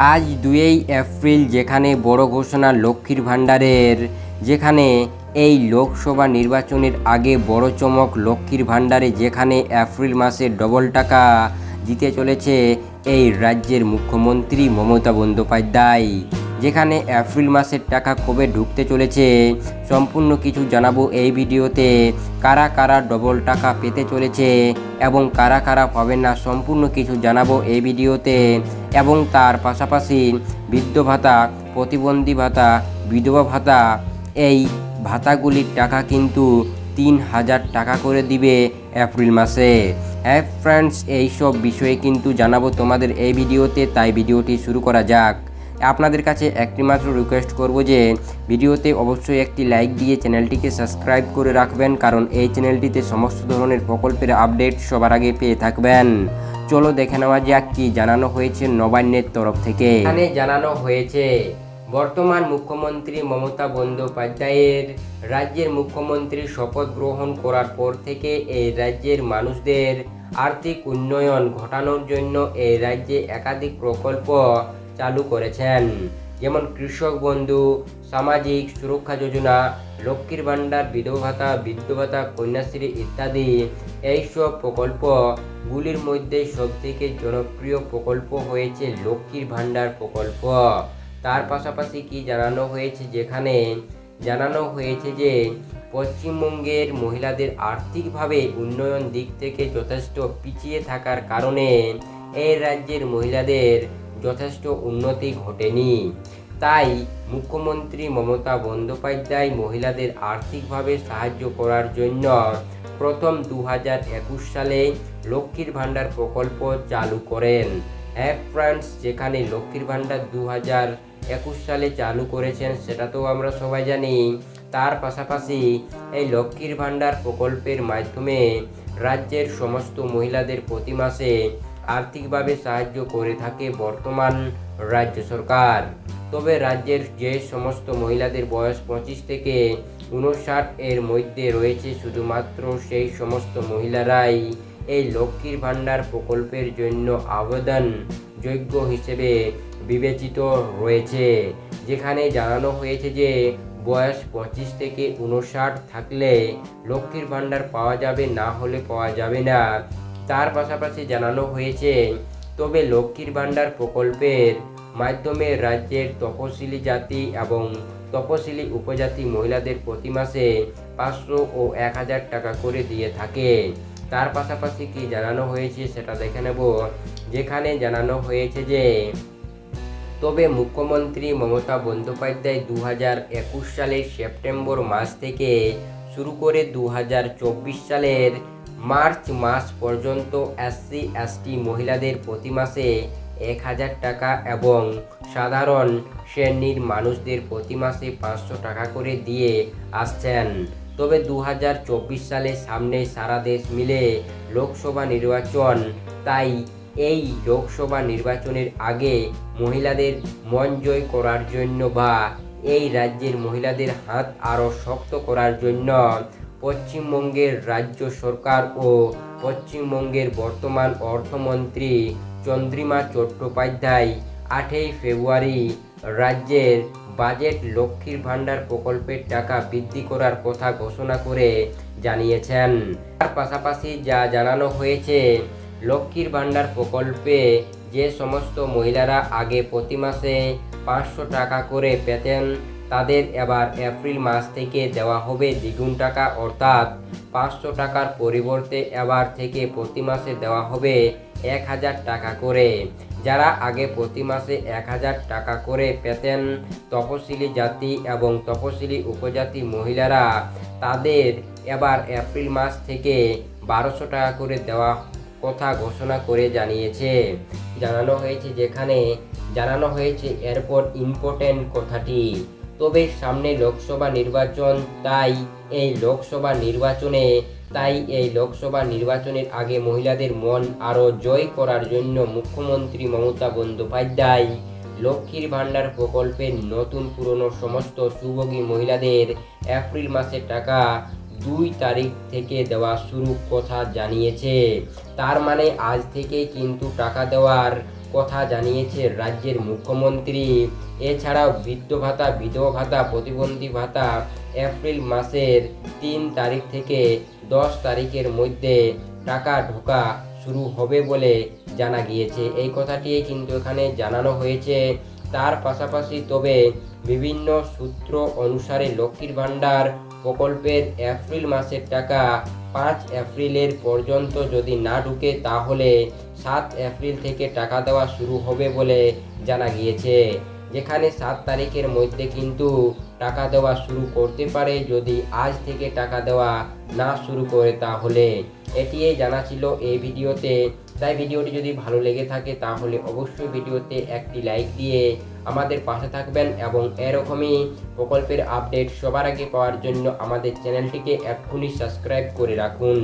আজ 2 এপ্রিল যেখানে বড় ঘোষণা লক্ষ্মীর ভাণ্ডারের, যেখানে এই লোকসভা নির্বাচনের আগে বড় চমক লক্ষ্মীর ভাণ্ডারে, যেখানে এপ্রিল মাসে ডবল টাকা দিতে চলেছে এই রাজ্যের মুখ্যমন্ত্রী মমতা বন্দ্যোপাধ্যায়। যেখানে এপ্রিল মাসের টাকা কবে ঢুকতে চলেছে সম্পূর্ণ কিছু জানাবো এই ভিডিওতে। কারা কারা ডবল টাকা পেতে চলেছে এবং কারা কারা পাবে না সম্পূর্ণ কিছু জানাবো এই ভিডিওতে। এবং তার পাশাপাশি বৃদ্ধ ভাতা, প্রতিবন্ধী ভাতা, বিধবা ভাতা, এই ভাতাগুলির টাকা কিন্তু 3000 টাকা করে দিবে এপ্রিল মাসে। হ্যাঁ ফ্রেন্ডস, এইসব বিষয়ে কিন্তু জানাবো তোমাদের এই ভিডিওতে, তাই ভিডিওটি শুরু করা যাক। আপনাদের কাছে একটি মাত্র রিকোয়েস্ট করব যে ভিডিওতে অবশ্যই একটি লাইক দিয়ে চ্যানেলটিকে সাবস্ক্রাইব করে রাখবেন, কারণ এই চ্যানেলটিতে সমস্ত ধরনের প্রকল্পের আপডেট সবার আগে পেয়ে থাকবেন। চলো দেখে নেওয়া যাক কি জানানো হয়েছে নবান্নের তরফ থেকে। এখানে জানানো হয়েছে বর্তমান মুখ্যমন্ত্রী মমতা বন্দ্যোপাধ্যায়ের রাজ্যের মুখ্যমন্ত্রী শপথ গ্রহণ করার পর থেকে এই রাজ্যের মানুষদের আর্থিক উন্নয়ন ঘটানোর জন্য এই রাজ্যে একাধিক প্রকল্প চালু করেছেন, যেমন কৃষক বন্ধু, সামাজিক সুরক্ষা যোজনা, লক্ষ্মীর ভাণ্ডার, বিধবা ভাতা, বৃদ্ধ ভাতা, কন্যাশ্রী ইত্যাদি। এইসব প্রকল্পগুলির মধ্যে সবথেকে জনপ্রিয় প্রকল্প হয়েছে লক্ষ্মীর ভাণ্ডার প্রকল্প। তার পাশাপাশি কি জানানো হয়েছে, যেখানে জানানো হয়েছে যে পশ্চিমবঙ্গের মহিলাদের আর্থিকভাবে উন্নয়ন দিক থেকে যথেষ্ট পিছিয়ে থাকার কারণে এই রাজ্যের মহিলাদের যথেষ্ট উন্নতি ঘটেনি। তাই মুখ্যমন্ত্রী মমতা বন্দ্যোপাধ্যায় মহিলাদের আর্থিকভাবে সাহায্য করার জন্য প্রথম 2021 সালে লক্ষ্মীর ভাণ্ডার প্রকল্প চালু করেন। হ্যাঁ ফ্রেন্ডস, যেখানে লক্ষ্মীর ভাণ্ডার 2021 সালে চালু করেছেন সেটা তো আমরা সবাই জানি। তার পাশাপাশি এই লক্ষ্মীর ভাণ্ডার প্রকল্পের মাধ্যমে রাজ্যের সমস্ত মহিলাদের প্রতি মাসে আর্থিকভাবে সাহায্য করে থাকে বর্তমান রাজ্য সরকার। তবে রাজ্যের যে সমস্ত মহিলাদের বয়স 25 থেকে 59 এর মধ্যে রয়েছে, শুধুমাত্র সেই সমস্ত মহিলারাই এই লক্ষ্মীর ভাণ্ডার প্রকল্পের জন্য আবেদন যোগ্য হিসেবে বিবেচিত রয়েছে। যেখানে জানানো হয়েছে যে বয়স 25 থেকে 59 থাকলে লক্ষ্মীর ভাণ্ডার পাওয়া যাবে, না হলে পাওয়া যাবে না। তার পাশাপাশি জানানো হয়েছে তবে লক্ষ্মীর ভাণ্ডার প্রকল্পের মাধ্যমে রাজ্যের তপশিলি জাতি এবং তপশিলি উপজাতি মহিলাদের প্রতি মাসে 500 ও 1000 টাকা করে দিয়ে থাকে। তার পাশাপাশি কি জানানো হয়েছে সেটা দেখে নেব। যেখানে জানানো হয়েছে যে তবে মুখ্যমন্ত্রী মমতা বন্দ্যোপাধ্যায় 2021 সালের সেপ্টেম্বর মাস থেকে শুরু করে 2024 সালের মার্চ মাস পর্যন্ত SC/ST মহিলাদের প্রতি মাসে 1000 টাকা এবং সাধারণ শ্রেণীর মানুষদের প্রতি মাসে 500 টাকা করে দিয়ে আসছেন। তবে 2024 সালে সামনে সারা দেশ মিলে লোকসভা নির্বাচন, তাই এই লোকসভা নির্বাচনের আগে মহিলাদের মন জয় করার জন্য বা এই রাজ্যের মহিলাদের হাত আরও শক্ত করার জন্য পশ্চিমবঙ্গের রাজ্য সরকার ও পশ্চিমবঙ্গের বর্তমান অর্থমন্ত্রী চন্দ্রিমা চট্টোপাধ্যায় 8ই ফেব্রুয়ারি রাজ্যের বাজেট লক্ষ্মীর ভাণ্ডার প্রকল্পের টাকা বৃদ্ধি করার কথা ঘোষণা করে জানিয়েছেন। তার পাশাপাশি যা জানানো হয়েছে, লক্ষ্মীর ভাণ্ডার প্রকল্পে যে সমস্ত মহিলারা আগে প্রতি মাসে 500 টাকা করে পেতেন, তাদের এবার এপ্রিল মাস থেকে দেওয়া হবে দ্বিগুণ টাকা, অর্থাৎ 500 টাকার পরিবর্তে এবার থেকে প্রতি মাসে দেওয়া হবে 1000 টাকা করে। যারা আগে প্রতি মাসে 1000 টাকা করে পেতেন তপশিলি জাতি এবং তপশিলি উপজাতি মহিলারা, তাদের এবার এপ্রিল মাস থেকে 1200 টাকা করে দেওয়া কথা ঘোষণা করে জানানো হয়েছে। যেখানে জানানো হয়েছে এরপর ইম্পর্টেন্ট কথাটি, তবে সামনে লোকসভা নির্বাচন, তাই এই লোকসভা নির্বাচনের আগে মহিলাদের মন আরও জয় করার জন্য মুখ্যমন্ত্রী মমতা বন্দ্যোপাধ্যায় লক্ষ্মীর ভাণ্ডার প্রকল্পের নতুন পুরনো সমস্ত সুভোগী মহিলাদের এপ্রিল মাসে টাকা 2 তারিখ থেকে দেওয়া শুরু কথা জানিয়েছে। তার মানে আজ থেকে কিন্তু টাকা দেওয়ার কথা জানিয়েছে রাজ্যের মুখ্যমন্ত্রী। এছাড়াও বৃদ্ধ ভাতা, বিধবা ভাতা, প্রতিবন্ধী ভাতা এপ্রিল মাসের 3 তারিখ থেকে 10 তারিখের মধ্যে টাকা ঢোকা শুরু হবে বলে জানা গিয়েছে। এই কথাটি কিন্তু এখানে জানানো হয়েছে। তার পাশাপাশি তবে বিভিন্ন সূত্র অনুসারে লক্ষ্মীর ভাণ্ডার প্রকল্পের এপ্রিল মাসের টাকা 5 এপ্রিলের পর্যন্ত যদি না ঢুকে তাহলে 7 এপ্রিল থেকে টাকা দেওয়া শুরু হবে বলে জানা গিয়েছে। যেখানে 7 তারিখের মধ্যে কিন্তু টাকা দেওয়া শুরু করতে পারে যদি আজ থেকে টাকা দেওয়া না শুরু করে তাহলে। এটিই জানা ছিল এই ভিডিওতে। তাই ভিডিওটি যদি ভালো লেগে থাকে তাহলে অবশ্যই ভিডিওতে একটি লাইক দিয়ে আমাদের পাশে থাকবেন এবং এরকমই প্রকল্পের আপডেট সবার আগে পাওয়ার জন্য আমাদের চ্যানেলটিকে এক্ষুনি সাবস্ক্রাইব করে রাখুন।